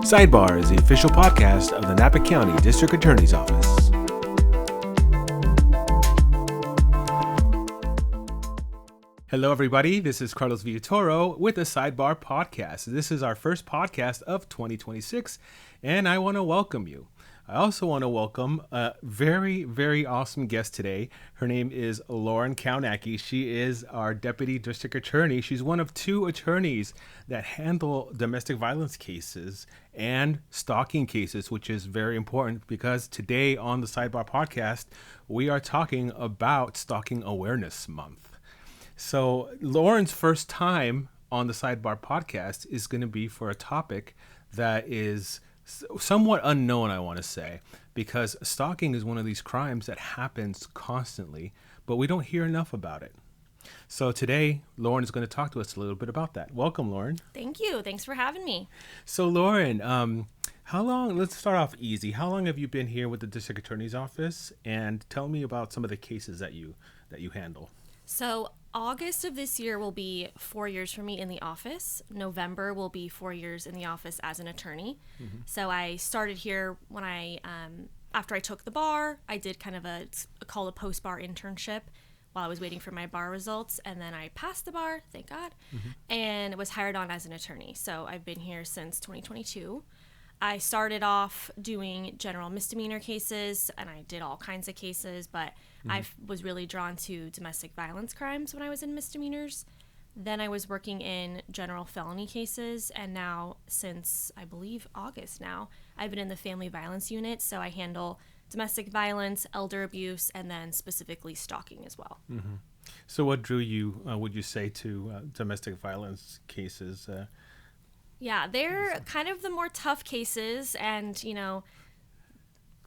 Sidebar is the official podcast of the Napa County District Attorney's Office. Hello, everybody. This is Carlos Villatoro with the Sidebar Podcast. This is our first podcast of 2026, and I want to welcome you. I also want to welcome a very, very awesome guest today. Her name is Lauren Kownacki. She is our Deputy District Attorney. She's one of two attorneys that handle domestic violence cases and stalking cases, which is very important because today on the Sidebar Podcast, we are talking about Stalking Awareness Month. So Lauren's first time on the Sidebar Podcast is going to be for a topic that is somewhat unknown, I want to say, because stalking is one of these crimes that happens constantly, but we don't hear enough about it. So today, Lauren is going to talk to us a little bit about that. Welcome, Lauren. Thank you. Thanks for having me. So, Lauren, how long, let's start off easy. How long have you been here with the District Attorney's Office? And tell me about some of the cases that you handle. So August of this year will be 4 years for me in the office. November will be 4 years in the office as an attorney. Mm-hmm. So I started here when after I took the bar, I did kind of a post-bar internship while I was waiting for my bar results. And then I passed the bar, thank God, and was hired on as an attorney. So I've been here since 2022. I started off doing general misdemeanor cases, and I did all kinds of cases, but I was really drawn to domestic violence crimes when I was in misdemeanors. Then I was working in general felony cases, and now since, I believe, August now, I've been in the family violence unit, so I handle domestic violence, elder abuse, and then specifically stalking as well. Mm-hmm. So what drew you, would you say, to domestic violence cases? Yeah, they're kind of the more tough cases and,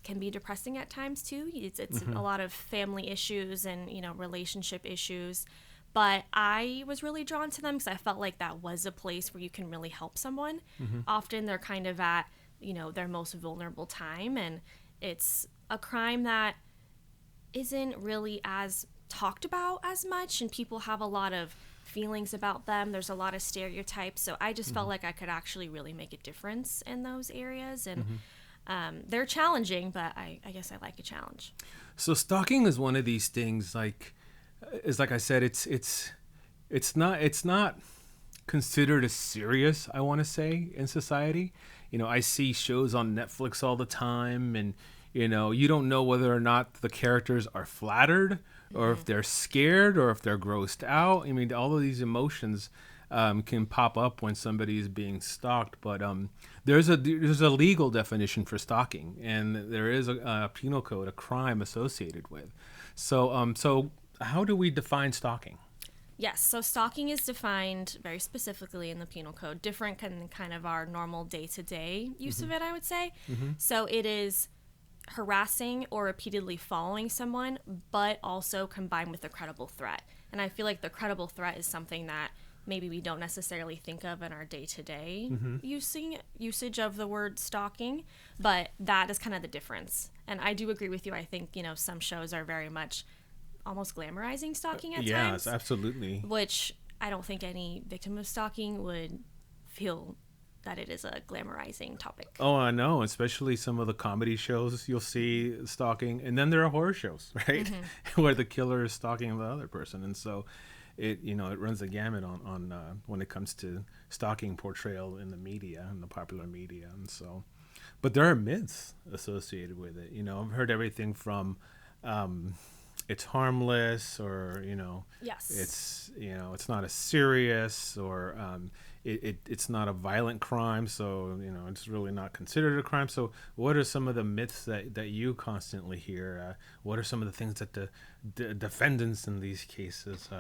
can be depressing at times too. It's a lot of family issues and, relationship issues. But I was really drawn to them because I felt like that was a place where you can really help someone. Mm-hmm. Often they're kind of at, their most vulnerable time. And it's a crime that isn't really as talked about as much. And people have a lot of feelings about them. There's a lot of stereotypes. So I just felt like I could actually really make a difference in those areas. And they're challenging, but I guess I like a challenge. So stalking is one of these things, like I said, it's not considered as serious, I want to say, in society. I see shows on Netflix all the time, and you don't know whether or not the characters are flattered or if they're scared or if they're grossed out. I mean, all of these emotions can pop up when somebody is being stalked. But there's a legal definition for stalking, and there is a penal code, a crime associated with. So how do we define stalking? Yes, so stalking is defined very specifically in the penal code, different than kind of our normal day-to-day use of it, I would say. So it is harassing or repeatedly following someone, but also combined with a credible threat. And I feel like the credible threat is something that maybe we don't necessarily think of in our day-to-day usage of the word stalking, but that is kind of the difference. And I do agree with you. I think, some shows are very much almost glamorizing stalking at times. Yes, absolutely. Which I don't think any victim of stalking would feel that it is a glamorizing topic. Oh, I know, especially some of the comedy shows you'll see stalking, and then there are horror shows, right? Where the killer is stalking the other person. And so it runs the gamut on when it comes to stalking portrayal in the media, in the popular media. And so, but there are myths associated with it. I've heard everything from it's harmless, or yes, it's not as serious, or it's not a violent crime, so it's really not considered a crime. So what are some of the myths that you constantly hear? What are some of the things that the defendants in these cases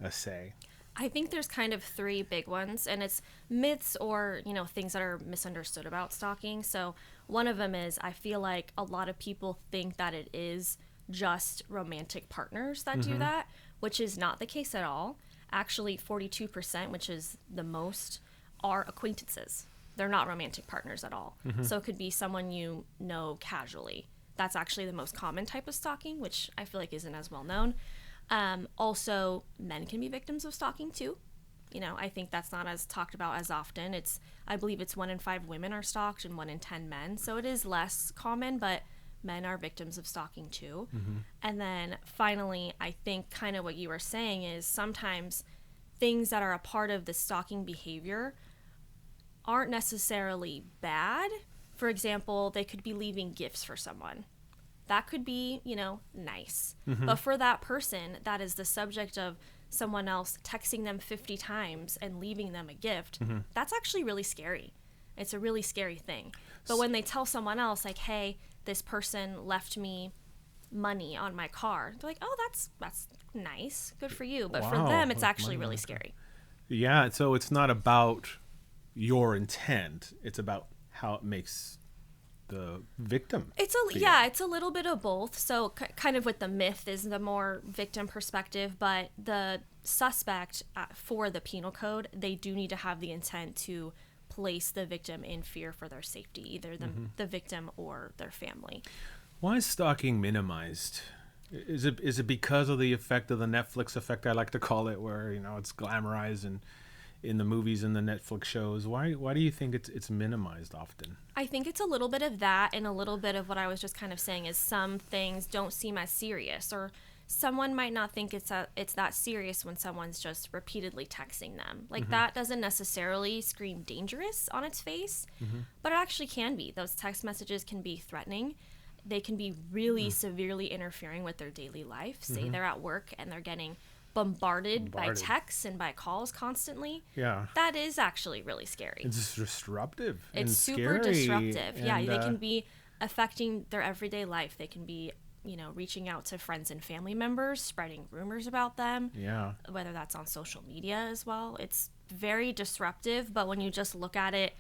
say? I think there's kind of three big ones, and it's myths or things that are misunderstood about stalking. So one of them is, I feel like a lot of people think that it is just romantic partners that do that, which is not the case at all. Actually, 42%, which is the most, are acquaintances. They're not romantic partners at all. So it could be someone you know casually. That's actually the most common type of stalking, which I feel like isn't as well known. Also, men can be victims of stalking too. I think that's not as talked about as often. I believe it's 1 in 5 women are stalked and 1 in 10 men. So it is less common, but men are victims of stalking too. And then finally, I think kind of what you were saying is sometimes things that are a part of the stalking behavior aren't necessarily bad. For example, they could be leaving gifts for someone. That could be, nice. But for that person that is the subject of someone else texting them 50 times and leaving them a gift, that's actually really scary. It's a really scary thing. But when they tell someone else, like, hey, this person left me money on my car, they're like, oh, that's nice. Good for you. But for them, it's actually really scary. Yeah, so it's not about your intent. It's about how it makes the victim. It's a little bit of both. So kind of with the myth is the more victim perspective, but the suspect for the penal code, they do need to have the intent to place the victim in fear for their safety, either the victim or their family. Why is stalking minimized? Is it because of the effect of the Netflix effect, I like to call it, where it's glamorized and in the movies and the Netflix shows? Why do you think it's minimized often? I think it's a little bit of that, and a little bit of what I was just kind of saying is some things don't seem as serious, or someone might not think it's that serious when someone's just repeatedly texting them. Like that doesn't necessarily scream dangerous on its face, but it actually can be. Those text messages can be threatening. They can be really severely interfering with their daily life. Say they're at work and they're getting bombarded by texts and by calls constantly. Yeah. That is actually really scary. It's disruptive. It's super disruptive. Yeah, they can be affecting their everyday life. They can be, reaching out to friends and family members, spreading rumors about them. Yeah. Whether that's on social media as well. It's very disruptive, but when you just look at it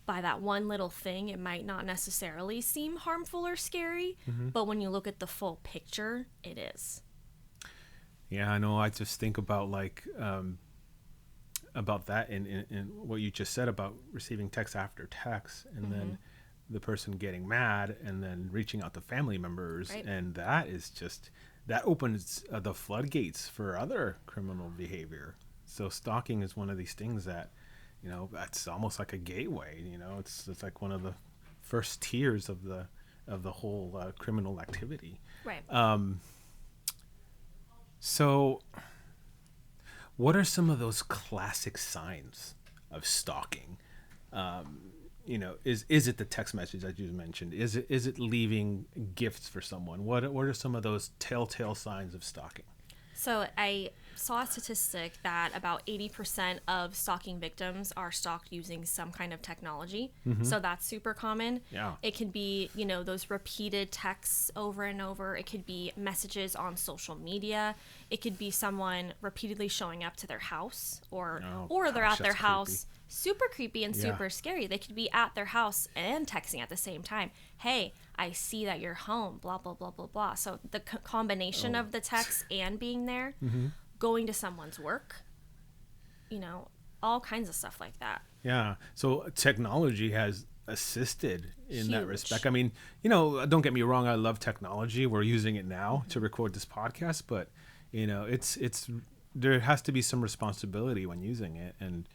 by that one little thing, it might not necessarily seem harmful or scary, but when you look at the full picture, it is. Yeah, I know. I just think about about that and what you just said about receiving text after text, and then the person getting mad and then reaching out to family members, right. And that opens the floodgates for other criminal behavior. So stalking is one of these things that, that's almost like a gateway. It's like one of the first tiers of the whole criminal activity. Right. So, what are some of those classic signs of stalking? Is it the text message that you mentioned? Is it leaving gifts for someone? What are some of those telltale signs of stalking? So I saw a statistic that about 80% of stalking victims are stalked using some kind of technology. So that's super common. Yeah. It could be, those repeated texts over and over. It could be messages on social media. It could be someone repeatedly showing up to their house or they're at their house. Creepy. Super creepy and super scary. They could be at their house and texting at the same time. Hey, I see that you're home, blah, blah, blah, blah, blah. So the combination of the text and being there, going to someone's work, all kinds of stuff like that. Yeah. So technology has assisted in that respect. I mean, don't get me wrong. I love technology. We're using it now to record this podcast, but, it's there has to be some responsibility when using it. And,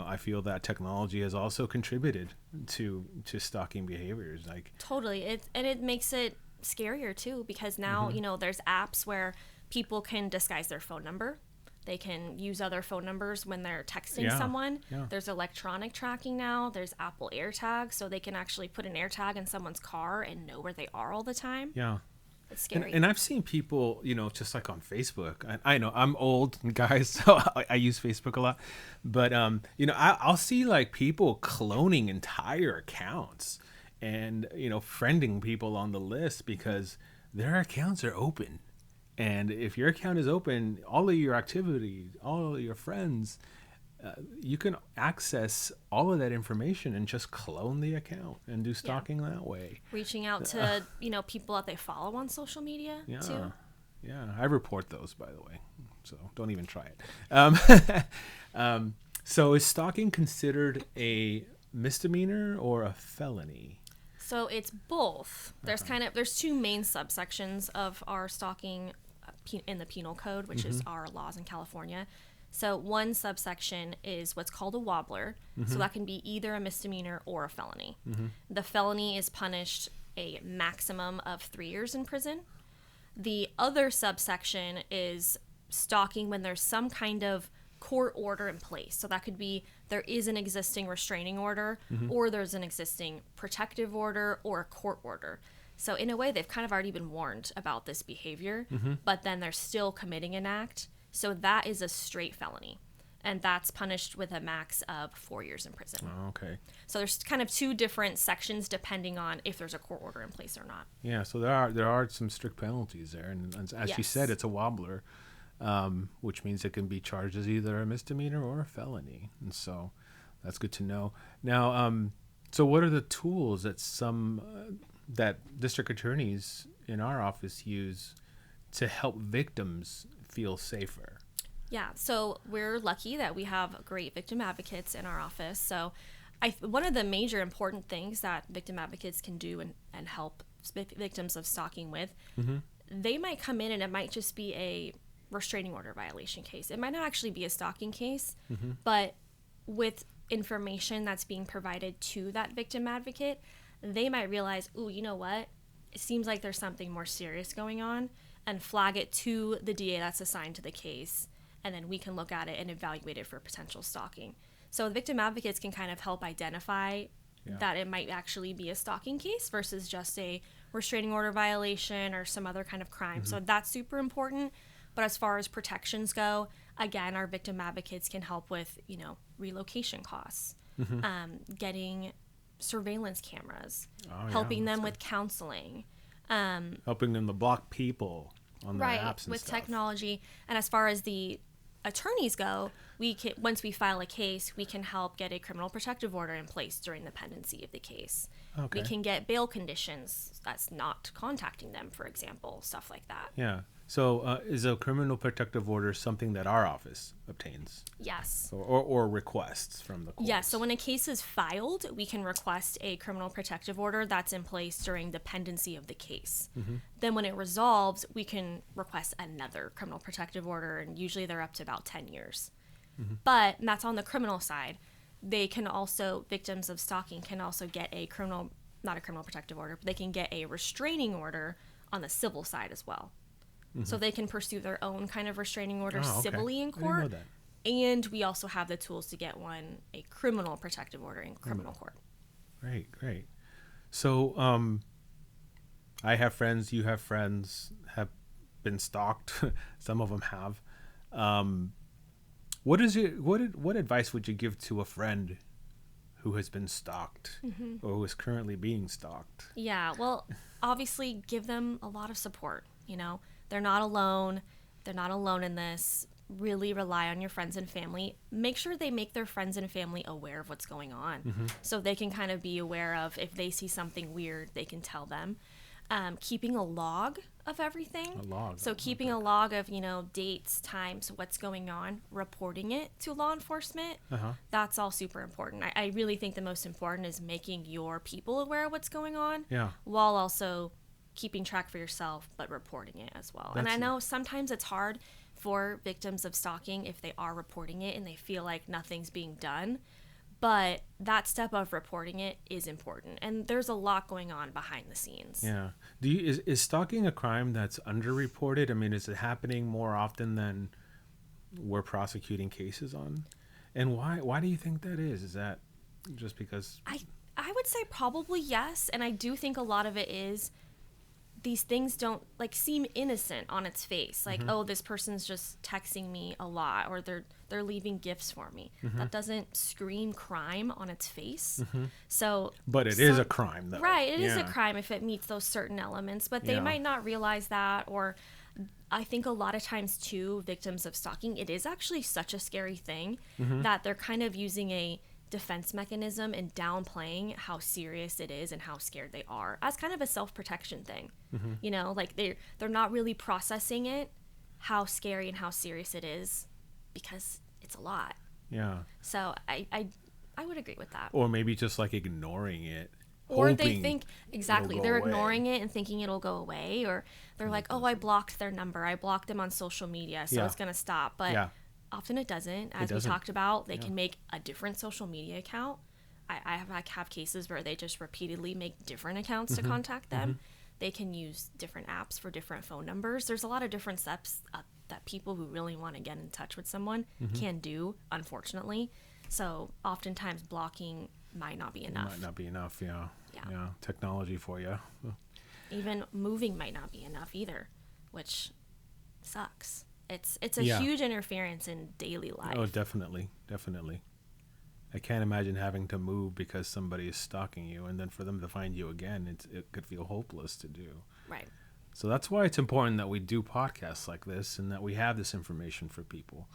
I feel that technology has also contributed to stalking behaviors. Totally. It makes it scarier too, because now, there's apps where people can disguise their phone number. They can use other phone numbers when they're texting someone. Yeah. There's electronic tracking now. There's Apple AirTag, so they can actually put an AirTag in someone's car and know where they are all the time. Yeah. It's scary. And I've seen people, just like on Facebook. I know I'm old, guys, so I use Facebook a lot. But, I'll see people cloning entire accounts and, friending people on the list because their accounts are open. And if your account is open, all of your activity, all of your friends, you can access all of that information and just clone the account and do stalking that way. Reaching out to, people that they follow on social media too. Yeah, I report those, by the way, so don't even try it. So is stalking considered a misdemeanor or a felony? So it's both. There's there's two main subsections of our stalking in the penal code, which is our laws in California. So one subsection is what's called a wobbler. So that can be either a misdemeanor or a felony. The felony is punished a maximum of 3 years in prison. The other subsection is stalking when there's some kind of court order in place. So that could be there is an existing restraining order, or there's an existing protective order or a court order. So in a way, they've kind of already been warned about this behavior, but then they're still committing an act. So that is a straight felony. And that's punished with a max of 4 years in prison. Oh, okay. So there's kind of two different sections depending on if there's a court order in place or not. Yeah, so there are some strict penalties there. And as you said, it's a wobbler, which means it can be charged as either a misdemeanor or a felony. And so that's good to know. Now, so what are the tools that that district attorneys in our office use to help victims feel safer? Yeah, so we're lucky that we have great victim advocates in our office. So one of the major important things that victim advocates can do and help victims of stalking with, they might come in and it might just be a restraining order violation case. It might not actually be a stalking case, but with information that's being provided to that victim advocate, they might realize, ooh, you know what? It seems like there's something more serious going on, and flag it to the DA that's assigned to the case. And then we can look at it and evaluate it for potential stalking. So victim advocates can kind of help identify that it might actually be a stalking case versus just a restraining order violation or some other kind of crime. So that's super important. But as far as protections go, again, our victim advocates can help with, relocation costs, getting surveillance cameras, helping them with counseling. Helping them to block people on their apps and with stuff. Technology. And as far as the attorneys go, once we file a case, we can help get a criminal protective order in place during the pendency of the case. Okay. We can get bail conditions that's not contacting them, for example, stuff like that. Yeah. So is a criminal protective order something that our office obtains? Yes. Or requests from the courts? Yes. So when a case is filed, we can request a criminal protective order that's in place during the pendency of the case. Then when it resolves, we can request another criminal protective order, and usually they're up to about 10 years. But that's on the criminal side. They can also, victims of stalking can also get not a criminal protective order, but they can get a restraining order on the civil side as well. So they can pursue their own kind of restraining order civilly in court. I didn't know that. And we also have the tools to get a criminal protective order in criminal court. Great. So I have friends, you have friends, have been stalked. Some of them have. What advice would you give to a friend who has been stalked or who is currently being stalked? Yeah, well, obviously give them a lot of support, They're not alone. They're not alone in this. Really rely on your friends and family. Make sure they make their friends and family aware of what's going on. So they can kind of be aware of if they see something weird, they can tell them. Keeping a log of everything. So keeping a log of, dates, times, what's going on, reporting it to law enforcement. That's all super important. I really think the most important is making your people aware of what's going on while also keeping track for yourself, but reporting it as well. And I know sometimes it's hard for victims of stalking if they are reporting it and they feel like nothing's being done, but that step of reporting it is important. And there's a lot going on behind the scenes. Yeah. Is stalking a crime that's underreported? I mean, is it happening more often than we're prosecuting cases on? And why do you think that is? Is that just because? I would say probably yes. And I do think a lot of it is these things don't seem innocent on its face. Oh, this person's just texting me a lot, or they're leaving gifts for me. That doesn't scream crime on its face. But it is a crime, though. Right, it is a crime if it meets those certain elements, but they might not realize that. Or I think a lot of times too, victims of stalking, it is actually such a scary thing that they're kind of using a defense mechanism and downplaying how serious it is and how scared they are as kind of a self-protection thing. They're not really processing it, how scary and how serious it is, because it's a lot. So I would agree with that. Or maybe just ignoring it, or they think they're ignoring it and thinking it'll go away, or they're like, oh, I blocked their number, I blocked them on social media, so it's gonna stop. But Often it doesn't. As we talked about, they can make a different social media account. I have cases where they just repeatedly make different accounts to contact them. They can use different apps for different phone numbers. There's a lot of different steps that people who really want to get in touch with someone can do, unfortunately. So oftentimes blocking might not be enough. It might not be enough, yeah. Technology for you. Even moving might not be enough either, which sucks. It's a huge interference in daily life. Oh, definitely. I can't imagine having to move because somebody is stalking you, and then for them to find you again, it could feel hopeless to do. Right. So that's why it's important that we do podcasts like this and that we have this information for people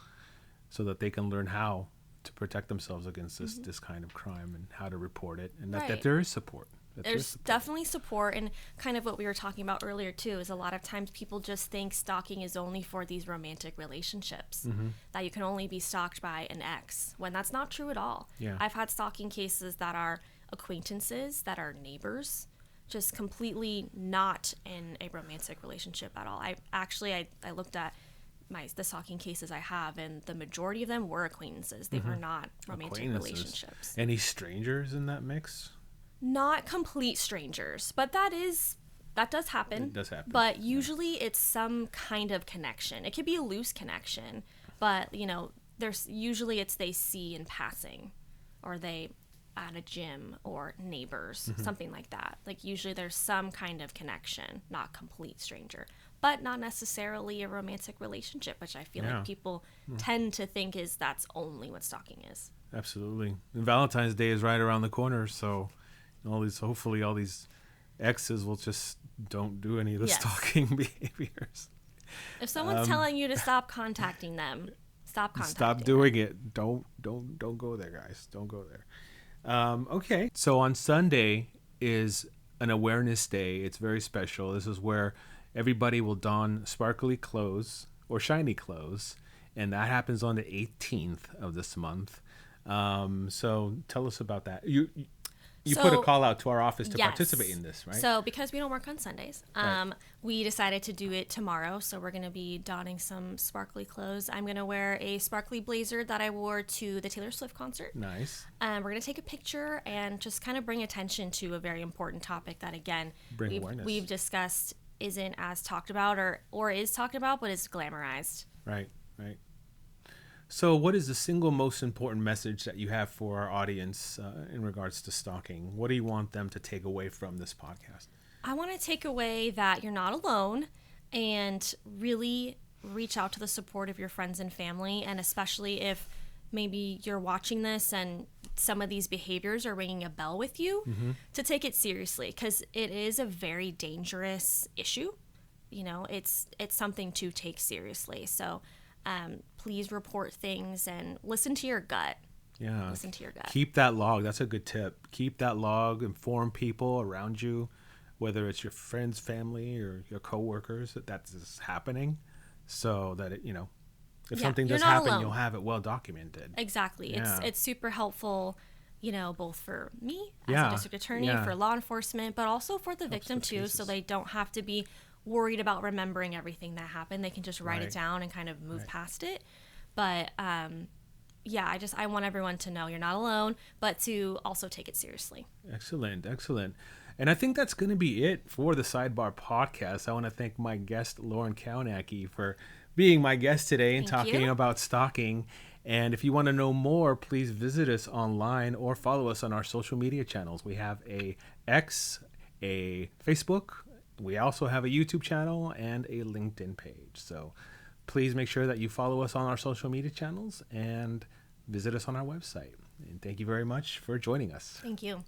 so that they can learn how to protect themselves against this kind of crime and how to report it, and that there is support. There's definitely support, and kind of what we were talking about earlier too is a lot of times people just think stalking is only for these romantic relationships, that you can only be stalked by an ex, when that's not true at all. I've had stalking cases that are acquaintances, that are neighbors, just completely not in a romantic relationship at all. I looked at the stalking cases I have, and the majority of them were acquaintances. They were not romantic relationships. Any strangers in that mix? Not complete strangers, but that does happen. It does happen. But usually it's some kind of connection. It could be a loose connection, but there's usually it's they see in passing, or they at a gym, or neighbors, something like that. Like usually there's some kind of connection, not complete stranger, but not necessarily a romantic relationship, which I feel like people tend to think that's only what stalking is. Absolutely. And Valentine's Day is right around the corner, so hopefully all these exes will just don't do any of the stalking behaviors. If someone's telling you to stop contacting them, stop doing it. Don't go there, guys. Don't go there. Okay. So on Sunday is an awareness day. It's very special. This is where everybody will don sparkly clothes or shiny clothes, and that happens on the 18th of this month. So tell us about that. You put a call out to our office to participate in this, right? So because we don't work on Sundays, we decided to do it tomorrow. So we're going to be donning some sparkly clothes. I'm going to wear a sparkly blazer that I wore to the Taylor Swift concert. Nice. We're going to take a picture and just kind of bring attention to a very important topic that, again, we've discussed isn't as talked about or is talked about, but is glamorized. Right. So what is the single most important message that you have for our audience in regards to stalking? What do you want them to take away from this podcast? I want to take away that you're not alone, and really reach out to the support of your friends and family, and especially if maybe you're watching this and some of these behaviors are ringing a bell with you, to take it seriously, because it is a very dangerous issue. It's something to take seriously. So please report things and listen to your gut. Yeah. Listen to your gut. Keep that log. That's a good tip. Keep that log. Inform people around you, whether it's your friends, family, or your coworkers, that's happening, so that if something does happen, alone. You'll have it well documented. Exactly. Yeah. It's super helpful, both for me as a district attorney, for law enforcement, but also for the victim too, so they don't have to be worried about remembering everything that happened. They can just write it down and kind of move past it. But I want everyone to know you're not alone, but to also take it seriously. Excellent. And I think that's going to be it for the Sidebar Podcast. I want to thank my guest, Lauren Kownacki, for being my guest today and talking about stalking. And if you want to know more, please visit us online or follow us on our social media channels. We have a X, a Facebook. We also have a YouTube channel and a LinkedIn page. So please make sure that you follow us on our social media channels and visit us on our website. And thank you very much for joining us. Thank you.